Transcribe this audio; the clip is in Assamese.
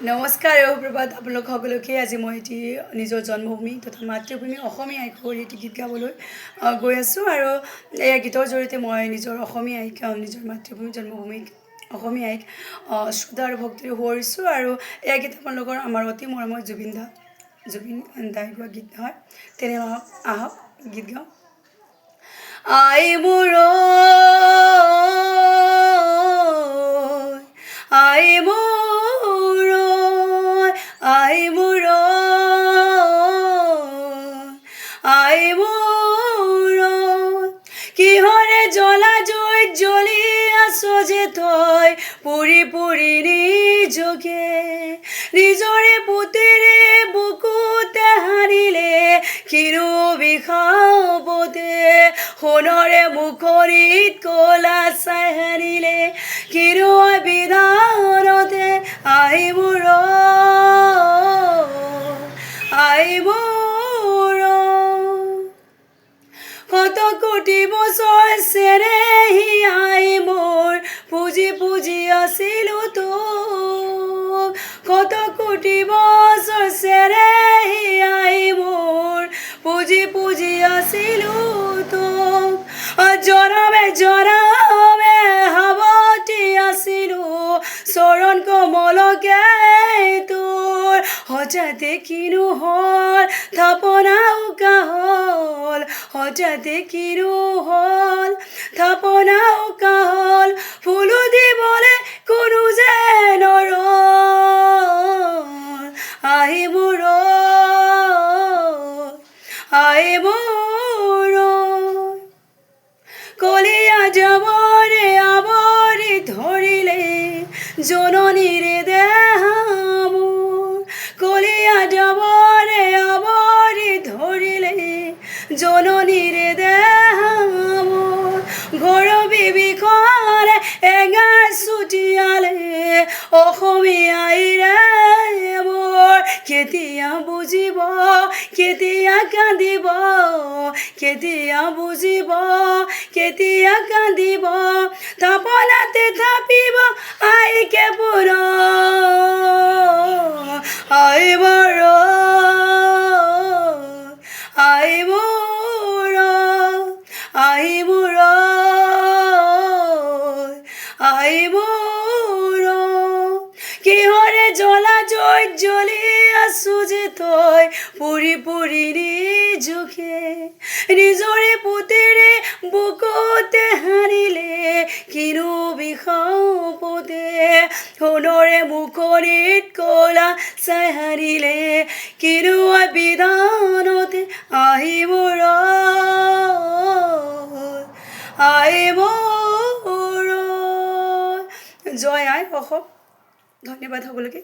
নমস্কাৰ সুপ্ৰভাত আপোনালোক সকলোকে আজি মই এটি নিজৰ জন্মভূমি তথা মাতৃভূমি অসমীয়া আইকৰ এটি গীত গাবলৈ গৈ আছোঁ আৰু এই গীতৰ জৰিয়তে মই নিজৰ অসমীয়া আইক নিজৰ মাতৃভূমি জন্মভূমিক অসমীয়া আইক শ্ৰদ্ধা আৰু ভক্তিৰে সোঁৱৰিছোঁ আৰু এই গীত আপোনালোকৰ আমাৰ অতি মৰমৰ জুবিন দাই গোৱা গীত হয়। তেনে আহক গীত গাওঁ। আই মোৰ আই মোৰ আই মোৰ আই মোৰ কিহৰে জ্বলা জুইত জ্বলি আছো যে তই পুৰি পুৰি নিজকে নিজৰে পুতেৰে বুকুতে হাৰিলে কিনো বিষাবতে সোণৰে মুখৰিত কলা চাই হাৰিলে কিনো বিধানতে আই মোৰ আই মোৰ কত কোটি বছৰ চেৰেহি আই মোৰ পুজি পুজি আছিলো তোক কত কোটি বছৰ চেৰেহি আই মোৰ পুজি পুজি আছিলো তোক জনমে জনমে হাবতি আছিলো চৰণ কমলকে তোৰ হঠাতে কিনো হ'ল থাপনা উকা হ'ল হঠাতে কিনো হ'ল থাপনা উকা হ'ল ফুলো দিবলে কোনো যে নৰ আহি মোৰ আহি মোৰ কলিয়া যাবৰে আৱৰি ধৰিলে জননীৰে দেহ মোৰ কলিয়া যাবৰে আৱৰি ধৰিলে জননীৰে দেহ মোৰ গৌৰৱী বিষৰে এঙাৰ ছুটিয়ালে অসমীয়াইৰে মোৰ কেতিয়া বুজিব কেতিয়া কান্দিব কেতিয়া বুজিব কেতিয়া কান্দিব থাপনাতে থাপিব আইকে পুৰ আই মোৰ আই মোৰ আই মোৰ আই মোৰ কিহৰে জ্বলা জুইত জ্বলি আছো যে তই পুৰি পুৰি নিজকে নিজৰে পুতেৰে বুকুতে হাৰিলে কিনো বিষাবতে সোণৰে মুখৰিত কলা চাই হাৰিলে কিনো বিধানতে আহি মোৰ আই মোৰ জয় আই অসম। ধন্যবাদ সকলোকে।